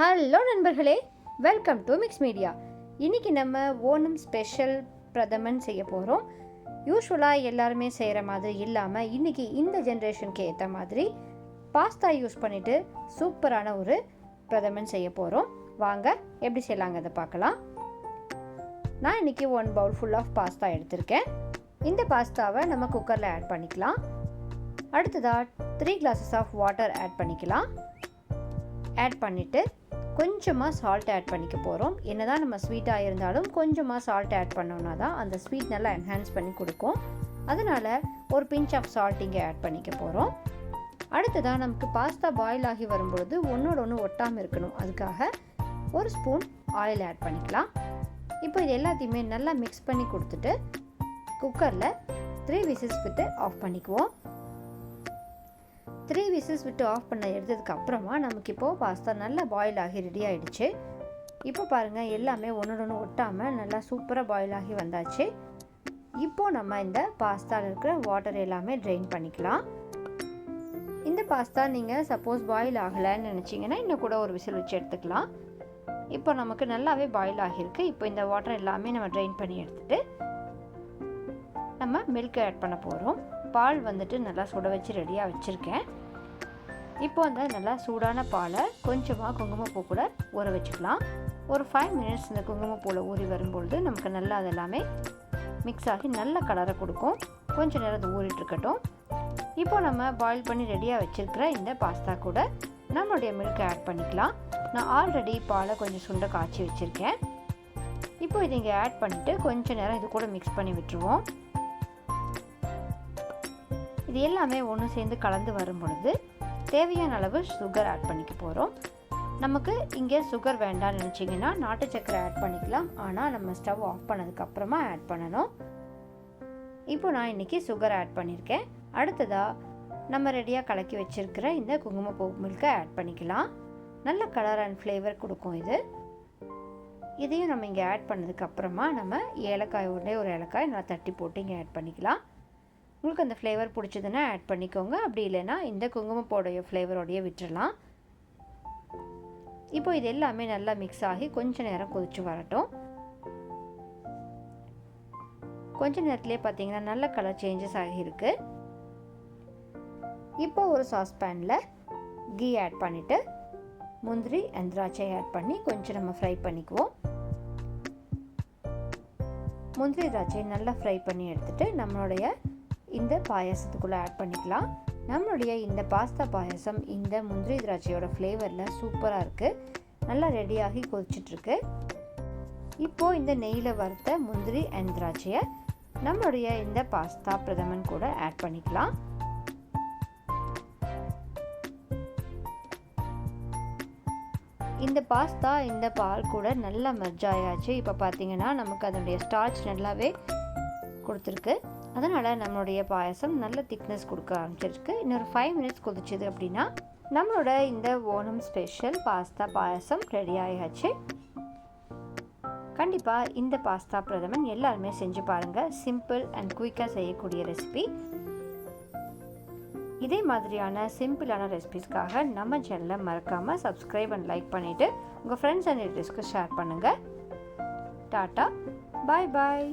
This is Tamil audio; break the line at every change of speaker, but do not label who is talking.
ஹலோ நண்பர்களே, வெல்கம் டு மிக்ஸ் மீடியா. இன்றைக்கி நம்ம ஓணம் ஸ்பெஷல் பிரதமன் செய்ய போகிறோம். யூஸ்வலாக எல்லாருமே செய்கிற மாதிரி இல்லாமல் இன்றைக்கி இந்த ஜென்ரேஷனுக்கு ஏற்ற மாதிரி பாஸ்தா யூஸ் பண்ணிவிட்டு சூப்பரான ஒரு பிரதமன் செய்ய போகிறோம். வாங்க எப்படி செய்யலாங்கிறத பார்க்கலாம். நான் இன்றைக்கி 1 பவுல் ஃபுல் ஆஃப் பாஸ்தா எடுத்திருக்கேன். இந்த பாஸ்தாவை நம்ம குக்கரில் ஆட் பண்ணிக்கலாம். அடுத்ததாக 3 glasses ஆஃப் வாட்டர் ஆட் பண்ணிக்கலாம். ஆட் பண்ணிவிட்டு கொஞ்சமாக சால்ட் ஆட் பண்ணிக்க போகிறோம். என்ன தான் நம்ம ஸ்வீட்டாக இருந்தாலும் கொஞ்சமாக சால்ட் ஆட் பண்ணோன்னா தான் அந்த ஸ்வீட் நல்லா என்ஹான்ஸ் பண்ணி கொடுக்கும். அதனால் ஒரு பிஞ்ச் ஆஃப் சால்ட் இங்கே ஆட் பண்ணிக்க போகிறோம். அடுத்ததாக நமக்கு பாஸ்தா பாயில் ஆகி வரும்பொழுது ஒன்றோட ஒன்று ஒட்டாமல் இருக்கணும். அதுக்காக ஒரு ஸ்பூன் ஆயில் ஆட் பண்ணிக்கலாம். இப்போ இது எல்லாத்தையுமே நல்லா மிக்ஸ் பண்ணி கொடுத்துட்டு குக்கரில் 3 whistles விட்டு ஆஃப் பண்ணிக்குவோம். 3 whistles விட்டு ஆஃப் பண்ண எடுத்ததுக்கு அப்புறமா நமக்கு இப்போது பாஸ்தா நல்லா பாயில் ஆகி ரெடி ஆகிடுச்சு. இப்போ பாருங்கள், எல்லாமே ஒன்று ஒட்டாமல் நல்லா சூப்பராக பாயில் ஆகி வந்தாச்சு. இப்போது நம்ம இந்த பாஸ்தாவில் இருக்கிற வாட்டர் எல்லாமே ட்ரெயின் பண்ணிக்கலாம். இந்த பாஸ்தா நீங்கள் சப்போஸ் பாயில் ஆகலைன்னு நினச்சிங்கன்னா இன்னும் கூட ஒரு விசில் வச்சு எடுத்துக்கலாம். இப்போ நமக்கு நல்லாவே பாயில் ஆகியிருக்கு. இப்போ இந்த வாட்டர் எல்லாமே நம்ம ட்ரெயின் பண்ணி எடுத்துகிட்டு நம்ம மில்க் ஆட் பண்ண போகிறோம். பால் வந்துட்டு நல்லா சுட வச்சு ரெடியாக வச்சுருக்கேன். இப்போ அந்த நல்லா சூடான பாலை கொஞ்சமாக குங்குமப்பூ கூட ஊற வச்சுக்கலாம். ஒரு 5 minutes இந்த குங்குமப்பூவில் ஊறி வரும்பொழுது நமக்கு நல்லா அதெல்லாமே மிக்ஸ் ஆகி நல்ல கலரை கொடுக்கும். கொஞ்சம் நேரம் அது ஊறிட்டுருக்கட்டும். இப்போ நம்ம பாயில் பண்ணி ரெடியாக வச்சுருக்கிற இந்த பாஸ்தா கூட நம்மளுடைய மில்கை ஆட் பண்ணிக்கலாம். நான் ஆல்ரெடி பாலை கொஞ்சம் சுண்ட காய்ச்சி வச்சுருக்கேன். இப்போ இதை இங்கே ஆட் பண்ணிவிட்டு கொஞ்சம் நேரம் இது கூட மிக்ஸ் பண்ணி விட்டுருவோம். இது எல்லாமே ஒன்று சேர்ந்து கலந்து வரும் பொழுது தேவையான அளவு சுகர் ஆட் பண்ணிக்க போகிறோம். நமக்கு இங்கே சுகர் வேண்டாம்னு நினச்சிங்கன்னா நாட்டு சக்கரை ஆட் பண்ணிக்கலாம். ஆனால் நம்ம ஸ்டவ் ஆஃப் பண்ணதுக்கப்புறமா ஆட் பண்ணணும். இப்போ நான் இன்றைக்கி சுகர் ஆட் பண்ணியிருக்கேன். அடுத்ததாக நம்ம ரெடியாக கலக்கி வச்சுருக்கிற இந்த குங்குமப்பூ மில்கை ஆட் பண்ணிக்கலாம். நல்ல கலர் அண்ட் ஃப்ளேவர் கொடுக்கும் இது. இதையும் நம்ம இங்கே ஆட் பண்ணதுக்கப்புறமா நம்ம ஒரு ஏலக்காய் நல்லா தட்டி போட்டு இங்கே ஆட் பண்ணிக்கலாம். உங்களுக்கு அந்த ஃப்ளேவர் பிடிச்சதுன்னா ஆட் பண்ணிக்கோங்க. அப்படி இல்லைன்னா இந்த குங்குமப்பூடைய ஃப்ளேவரோடையே விட்டுடலாம். இப்போ இது எல்லாமே நல்லா மிக்ஸ் ஆகி கொஞ்சம் நேரம் கொதிச்சு வரட்டும். கொஞ்ச நேரத்துலேயே பார்த்தீங்கன்னா நல்ல கலர் சேஞ்சஸ் ஆகியிருக்கு. இப்போ ஒரு சாஸ்பேனில் கீ ஆட் பண்ணிவிட்டு முந்திரி அண்ட் திராட்சை ஆட் பண்ணி கொஞ்சம் நம்ம ஃப்ரை பண்ணிக்குவோம். முந்திரி திராட்சை நல்லா ஃப்ரை பண்ணி எடுத்துகிட்டு நம்மளுடைய இந்த பாயாசத்துக்குள்ளே ஆட் பண்ணிக்கலாம். நம்மளுடைய இந்த பாஸ்தா பாயாசம் இந்த முந்திரி திராட்சையோட ஃப்ளேவரில் சூப்பராக இருக்குது. நல்லா ரெடியாகி கொதிச்சிட்ருக்கு. இப்போது இந்த நெய்யில் வறுத்த முந்திரி அண்ட் திராட்சையை நம்மளுடைய இந்த பாஸ்தா பிரதமன் கூட ஆட் பண்ணிக்கலாம். இந்த பாஸ்தா இந்த பால் கூட நல்லா மெர்ஜ் ஆயாச்சு. இப்போ பார்த்தீங்கன்னா நமக்கு அதனுடைய ஸ்டார்ச் நல்லாவே கொடுத்துருக்கு. அதனால் நம்மளுடைய பாயசம் நல்ல திக்னஸ் கொடுக்க ஆரம்பிச்சிருக்கு. இன்னொரு 5 minutes கொதிச்சது அப்படின்னா நம்மளோட இந்த ஓணம் ஸ்பெஷல் பாஸ்தா பாயசம் ரெடி ஆகியாச்சு. கண்டிப்பாக இந்த பாஸ்தா பிரதமன் எல்லாருமே செஞ்சு பாருங்கள். சிம்பிள் அண்ட் குயிக்காக செய்யக்கூடிய ரெசிபி. இதே மாதிரியான சிம்பிளான ரெசிபிஸ்க்காக நம்ம சேனலை மறக்காமல் சப்ஸ்கிரைப் அண்ட் லைக் பண்ணிவிட்டு உங்கள் ஃப்ரெண்ட்ஸ் அண்ட் ரிலேட்டிவ்ஸ்க்கு ஷேர் பண்ணுங்கள். டாட்டா, பாய் பாய்.